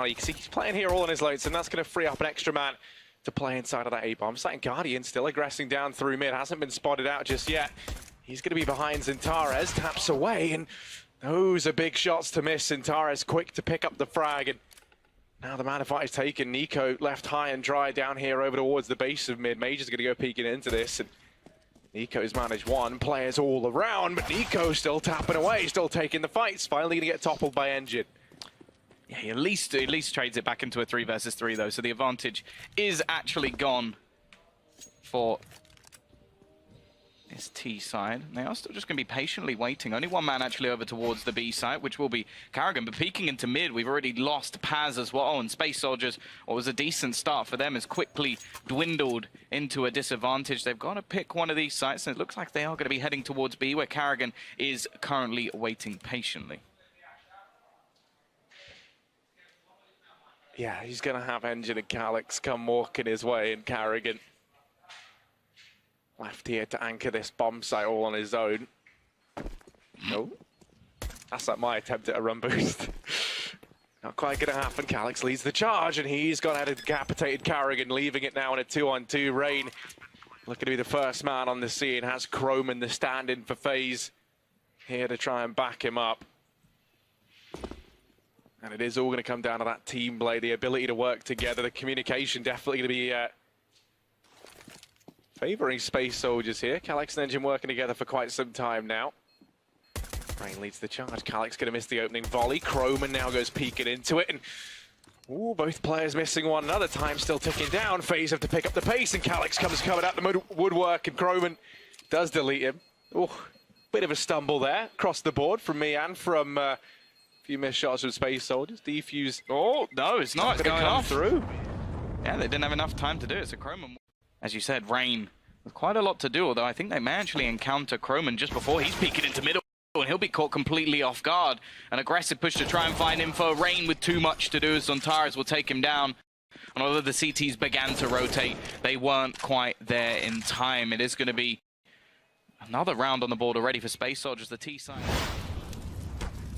You can see he's playing here all on his lonesome, and that's going to free up an extra man to play inside of that A-bomb. Second Guardian still aggressing down through mid, hasn't been spotted out just yet. He's going to be behind Zintares, taps away, and those are big shots to miss. Zintares quick to pick up the frag, and now the man advantage taken. Nico left high and dry down here over towards the base of mid. Major's going to go peeking into this, and Nico's managed one. Players all around, but Nico's still tapping away, still taking the fights. Finally going to get toppled by Engine. Yeah, he at least trades it back into a 3 versus 3 though, so the advantage is actually gone for this T side. They are still just going to be patiently waiting. Only one man actually over towards the B side, which will be Karrigan. But peeking into mid, we've already lost Paz as well, and Space Soldiers, what was a decent start for them, has quickly dwindled into a disadvantage. They've got to pick one of these sites, and it looks like they are going to be heading towards B, where Karrigan is currently waiting patiently. Yeah, he's going to have Engine and Calyx come walking his way, and Karrigan left here to anchor this bomb site all on his own. No. That's like my attempt at a run boost. Not quite going to happen. Calyx leads the charge, and he's gone ahead and decapitated Karrigan, leaving it now in a 2-on-2. Rain looking to be the first man on the scene. Has Croman, the stand-in for FaZe, here to try and back him up. And it is all going to come down to that team play, the ability to work together. The communication definitely going to be favouring Space Soldiers here. Calyx and Engine working together for quite some time now. Rain leads the charge. Calyx going to miss the opening volley. Croman now goes peeking into it. And ooh, both players missing one another. Time still ticking down. FaZe have to pick up the pace, and Calyx comes coming out the woodwork, and Croman does delete him. Ooh, bit of a stumble there across the board from me and from... few missed shots with Space Soldiers. Defuse. Oh, no, it's not. It's going off. Through. Yeah, they didn't have enough time to do it. So Croman, as you said, Rain with quite a lot to do, although I think they may actually encounter Croman just before he's peeking into middle, and he'll be caught completely off guard. An aggressive push to try and find him for Rain with too much to do. Zintares will take him down. And although the CTs began to rotate, they weren't quite there in time. It is going to be another round on the board already for Space Soldiers. The T side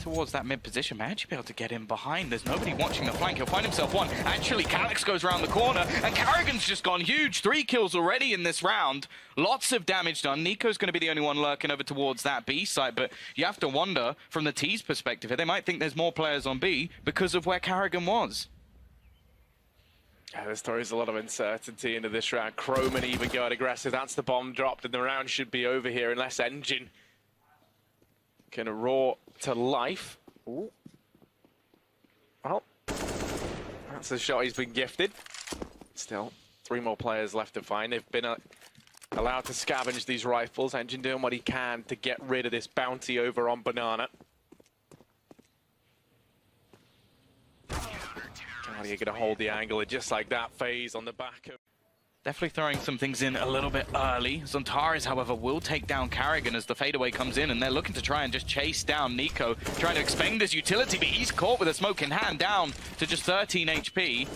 towards that mid position, may actually be able to get him behind. There's nobody watching the flank. He'll find himself one. Actually, Calyx goes around the corner, and Karrigan's just gone huge. 3 kills already in this round. Lots of damage done. Nico's going to be the only one lurking over towards that B site, but you have to wonder, from the T's perspective here, they might think there's more players on B because of where Karrigan was. Yeah, there's always a lot of uncertainty into this round. Croman even going aggressive. That's the bomb dropped, and the round should be over here unless Engine can roar to life. Ooh. Well, that's the shot he's been gifted. Still, 3 more players left to find. They've been allowed to scavenge these rifles. Engine doing what he can to get rid of this bounty over on Banana. You're going to hold the angle, and just like that, FaZe on the back of... Definitely throwing some things in a little bit early. Zintares, however, will take down Karrigan as the fadeaway comes in, and they're looking to try and just chase down Nico, trying to expend his utility, but he's caught with a smoke in hand, down to just 13 HP.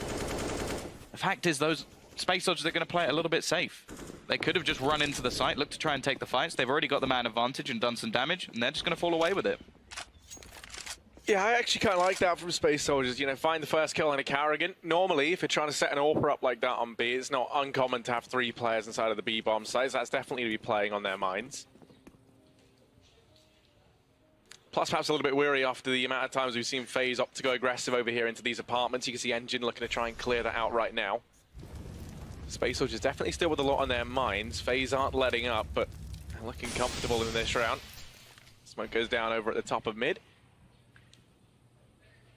The fact is, those Space Soldiers are going to play it a little bit safe. They could have just run into the site, looked to try and take the fights. They've already got the man advantage and done some damage, and they're just going to fall away with it. Yeah, I actually kind of like that from Space Soldiers. You know, find the first kill on a Karrigan. Normally, if you're trying to set an AWPer up like that on B, it's not uncommon to have 3 players inside of the B bomb sites. That's definitely to be playing on their minds. Plus, perhaps a little bit weary after the amount of times we've seen FaZe opt to go aggressive over here into these apartments. You can see Engine looking to try and clear that out right now. Space Soldiers definitely still with a lot on their minds. FaZe aren't letting up, but they're looking comfortable in this round. Smoke goes down over at the top of mid.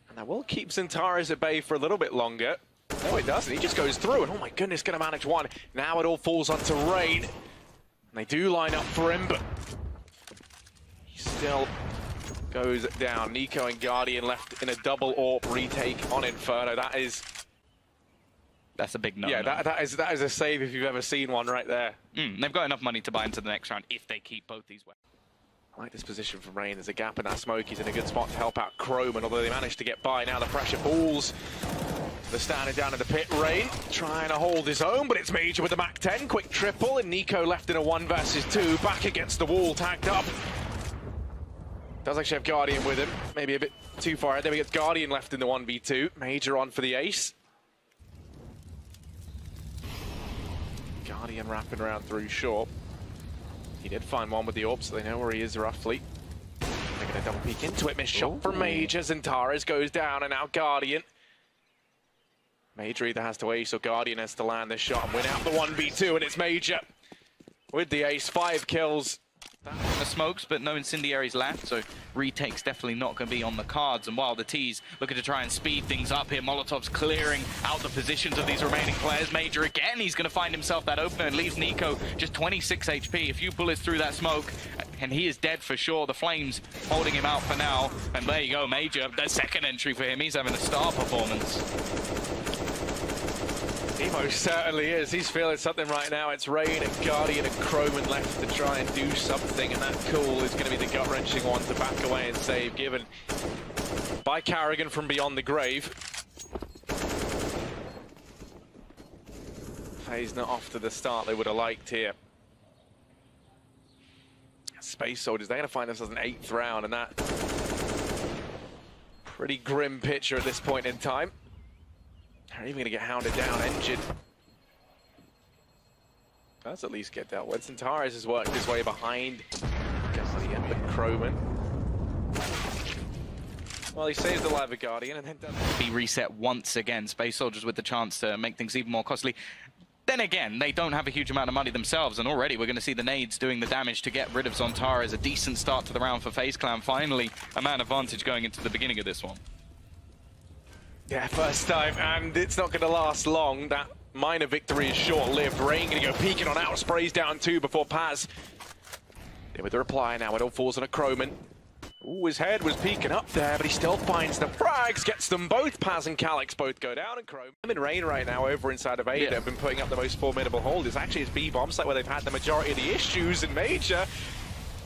And that will keep Zintares at bay for a little bit longer. No, it doesn't. He just goes through, and oh my goodness, going to manage one. Now it all falls onto Rain. And they do line up for him, but he still goes down. Nico and Guardian left in a double AWP retake on Inferno. That's a big no. Yeah, that is a save if you've ever seen one right there. They've got enough money to buy into the next round if they keep both these weapons. I like this position from Rain. There's a gap in that smoke. He's in a good spot to help out Croman, although they managed to get by. Now the pressure falls. They're standing down in the pit. Rain trying to hold his own, but it's Major with the Map 10. Quick triple, and Nico left in a 1 versus 2. Back against the wall, tagged up. Does actually have Guardian with him. Maybe a bit too far. Then we get Guardian left in the 1v2. Major on for the ace. Guardian wrapping around through short. He did find one with the orb, so they know where he is roughly. They're going to double peek into it. Missed shot from Major. Zantares goes down, and now Guardian. Major either has to ace or Guardian has to land this shot and win out the 1v2, and it's Major with the ace. 5 kills. The smokes, but no incendiaries left, so retake's definitely not going to be on the cards. And while the T's looking to try and speed things up here, Molotov's clearing out the positions of these remaining players. Major again, he's going to find himself that opener and leaves Nico just 26 HP. A few bullets through that smoke, and he is dead for sure. The Flames holding him out for now. And there you go, Major, the second entry for him. He's having a star performance. He most certainly is. He's feeling something right now. It's Rain and Guardian and Croman left to try and do something, and that call is going to be the gut-wrenching one to back away and save, given by Carrigan from beyond the grave. FaZe not off to the start they would have liked here. Space Soldiers, they're going to find themselves an 8th round, and that pretty grim picture at this point in time. They're even going to get hounded down. Engine does at least get dealt with. Zantares has worked his way behind Guardian, but Croman, well, he saves the life of Guardian and then does be reset once again. Space Soldiers with the chance to make things even more costly. Then again, they don't have a huge amount of money themselves, and already we're going to see the nades doing the damage to get rid of Zantares. A decent start to the round for FaZe Clan. Finally, a man advantage going into the beginning of this one. Yeah, first time, and it's not going to last long. That minor victory is short-lived. Rain going to go peeking on out, sprays down 2 before Paz. There with the reply now, it all falls on a Croman. Ooh, his head was peeking up there, but he still finds the frags, gets them both. Paz and Calyx both go down, and Croman. I'm in Rain right now over inside of Ada, have been putting up the most formidable hold. It's actually his B-bomb site where they've had the majority of the issues, and Major,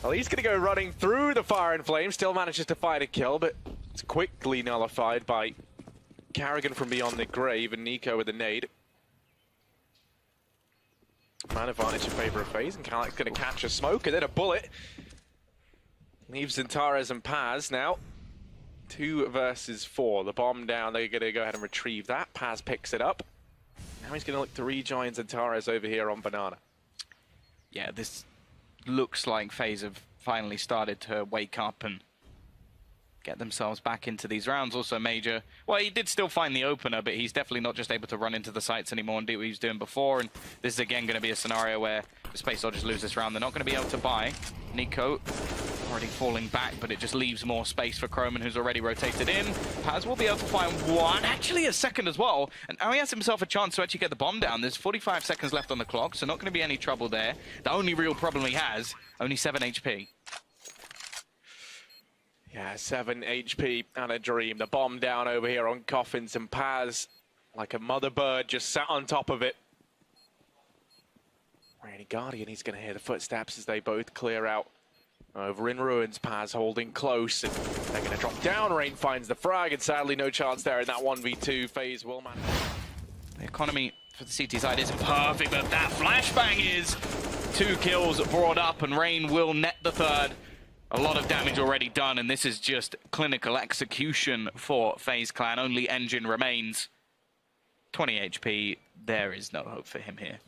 well, he's going to go running through the fire and flame, still manages to find a kill, but it's quickly nullified by Carrigan from beyond the grave and Nico with a nade. Man advantage in favor of FaZe, and Calyx going to catch a smoke and then a bullet. Leaves Zantares and Paz now. 2 versus 4. The bomb down, they're going to go ahead and retrieve that. Paz picks it up. Now he's going to look to rejoin Zantares over here on Banana. Yeah, this looks like FaZe have finally started to wake up and get themselves back into these rounds. Also Major, well, he did still find the opener, but he's definitely not just able to run into the sites anymore and do what he was doing before. And this is again going to be a scenario where the Space Soldiers lose this round. They're not going to be able to buy. Nico already falling back, but it just leaves more space for Croman, who's already rotated in. Paz will be able to find one, actually a second as well. And now he has himself a chance to actually get the bomb down. There's 45 seconds left on the clock, so not going to be any trouble there. The only real problem he has, only 7 HP. Yeah, 7 HP and a dream. The bomb down over here on Coffins, and Paz, like a mother bird, just sat on top of it. Rainy Guardian, he's going to hear the footsteps as they both clear out. Over in ruins, Paz holding close, and they're going to drop down. Rain finds the frag, and sadly no chance there in that 1v2. FaZe will manage. The economy for the CT side isn't perfect, but that flashbang is. 2 kills brought up, and Rain will net the 3rd. A lot of damage already done, and this is just clinical execution for FaZe Clan. Only Engine remains. 20 HP. There is no hope for him here.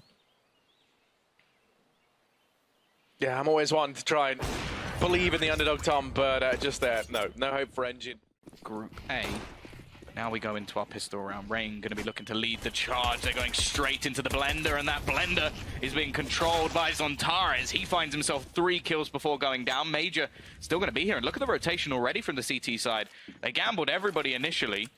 Yeah, I'm always one to try and believe in the underdog, Tom, but just there, no hope for Engine. Group A. Now we go into our pistol round. Rain going to be looking to lead the charge. They're going straight into the blender, and that blender is being controlled by Zantares. He finds himself 3 kills before going down. Major still going to be here, and look at the rotation already from the CT side. They gambled everybody initially.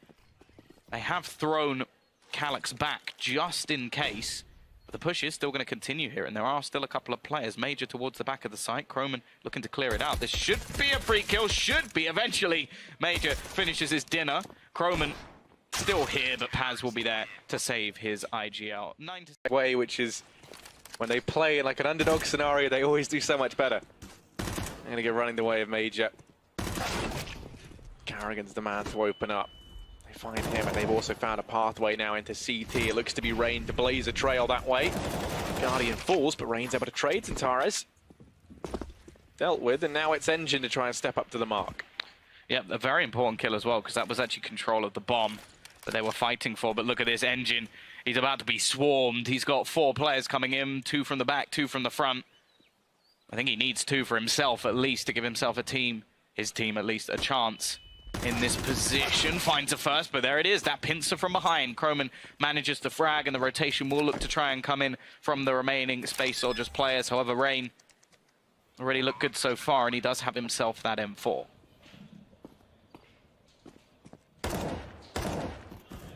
They have thrown Calyx back just in case. But the push is still going to continue here, and there are still a couple of players. Major towards the back of the site. Croman looking to clear it out. This should be a free kill. Should be eventually. Major finishes his dinner. Croman still here, but Paz will be there to save his IGL. 9 to way, which is when they play in like an underdog scenario, they always do so much better. I'm going to get running the way of Major. Carrigan's the man to open up. They find him, and they've also found a pathway now into CT. It looks to be Rain to blaze a trail that way. Guardian falls, but Rain's able to trade. Zantares dealt with, and now it's Engine to try and step up to the mark. Yep, a very important kill as well, because that was actually control of the bomb that they were fighting for. But look at this Engine. He's about to be swarmed. He's got 4 players coming in, 2 from the back, 2 from the front. I think he needs 2 for himself at least to give himself a team, his team at least, a chance in this position. Finds a first, but there it is, that pincer from behind. Croman manages to frag, and the rotation will look to try and come in from the remaining Space Soldiers players. However, Rain already looked good so far, and he does have himself that M4.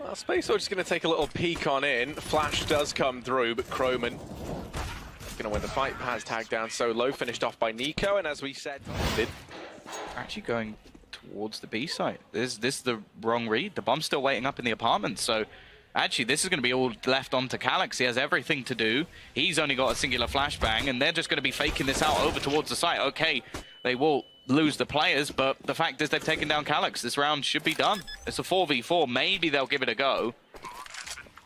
Well, Space Soldier's going to take a little peek on in. Flash does come through, but Croman going to win the fight. Paz tagged down so low, finished off by Nico, and as we said, Actually going towards the B site. This is the wrong read. The bomb's still waiting up in the apartment, so actually this is going to be all left onto Calyx. He has everything to do. He's only got a singular flashbang, and they're just going to be faking this out over towards the site. Okay, they will lose the players, but the fact is they've taken down Calyx. This round should be done. It's a 4v4. Maybe they'll give it a go.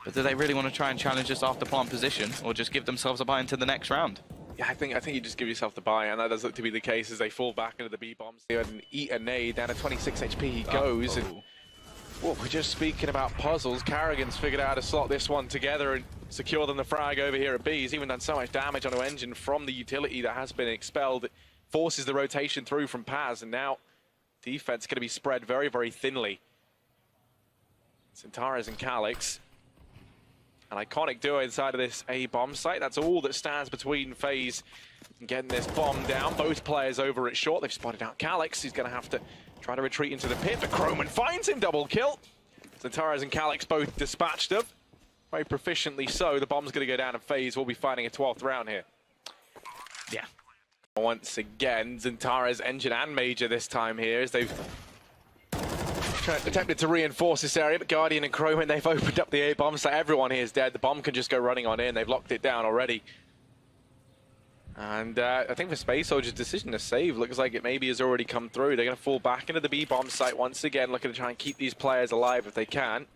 But do they really want to try and challenge this after plant position, or just give themselves a buy into the next round? Yeah, I think you just give yourself the buy, and that does look to be the case as they fall back into the B bombs. They eat a nade, down to 26 HP he goes. And well, we're just speaking about puzzles. Carrigan's figured out how to slot this one together and secure them the frag over here at B. He's even done so much damage on an Engine from the utility that has been expelled. It forces the rotation through from Paz, and now defense going to be spread very, very thinly. Centaurus and Calyx. An iconic duo inside of this A bomb site. That's all that stands between FaZe and getting this bomb down. Both players over at short. They've spotted out Calyx. He's going to have to try to retreat into the pit, but Croman finds him. Double kill. Centaurus and Calyx both dispatched him. Very proficiently so. The bomb's going to go down, and FaZe will be fighting a 12th round here. Yeah. Once again, Centaurus, Engine and Major this time here as they've attempted to reinforce this area, but Guardian and Croman, they've opened up the A bomb, so everyone here is dead. The bomb can just go running on in. They've locked it down already. And I think for Space Soldier's decision to save looks like it maybe has already come through. They're going to fall back into the B bomb site once again, looking to try and keep these players alive if they can.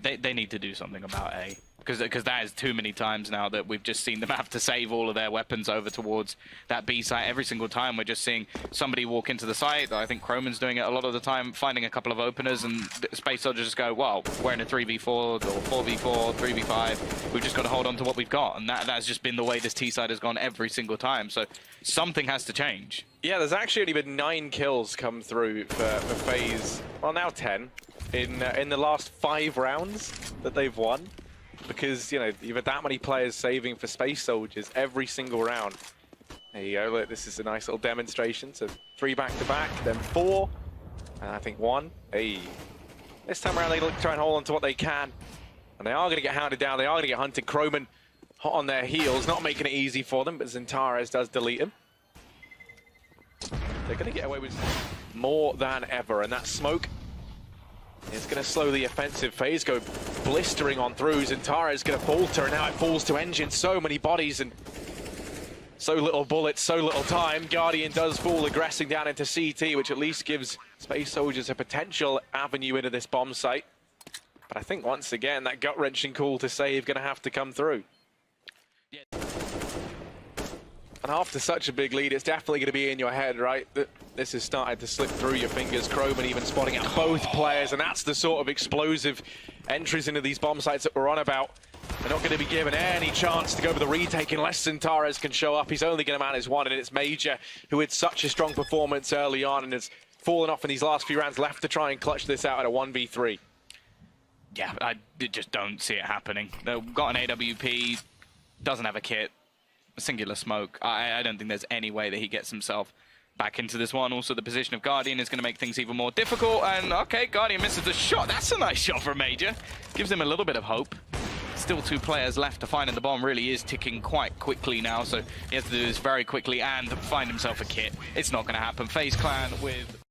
They need to do something about A. Because that is too many times now that we've just seen them have to save all of their weapons over towards that B site. Every single time we're just seeing somebody walk into the site. I think Croman's doing it a lot of the time, finding a couple of openers, and Space Soldiers just go, well, we're in a 3v4 or 4v4, 3v5. We've just got to hold on to what we've got. And that's just been the way this T side has gone every single time. So something has to change. Yeah, there's actually only been 9 kills come through for FaZe. Well, now 10 in the last 5 rounds that they've won. Because, you know, you've had that many players saving for Space Soldiers every single round. There you go, look, this is a nice little demonstration. So 3 back-to-back, then 4, and I think 1. Hey. This time around, they look to try and hold on to what they can. And they are going to get hounded down, they are going to get hunted. Croman hot on their heels, not making it easy for them, but Centaurus does delete him. They're going to get away with more than ever, and that smoke is going to slow the offensive. FaZe go blistering on through. Centaurus is going to falter, and now it falls to Engine. So many bodies and so little bullets, so little time. Guardian does fall, aggressing down into CT, which at least gives Space Soldiers a potential avenue into this bomb site. But I think once again, that gut-wrenching call to save going to have to come through. Yeah. And after such a big lead, it's definitely going to be in your head, right? This has started to slip through your fingers. Croman even spotting out both players, and that's the sort of explosive entries into these bomb sites that we're on about. They're not going to be given any chance to go for the retake unless Centaurus can show up. He's only going to manage one, and it's Major, who had such a strong performance early on and has fallen off in these last few rounds, left to try and clutch this out at a 1v3. Yeah, I just don't see it happening. They've got an AWP, doesn't have a kit. A singular smoke. I don't think there's any way that he gets himself back into this one. Also, the position of Guardian is going to make things even more difficult. And, okay, Guardian misses the shot. That's a nice shot for Major. Gives him a little bit of hope. Still 2 players left to find, and the bomb really is ticking quite quickly now. So he has to do this very quickly and find himself a kit. It's not going to happen. FaZe Clan with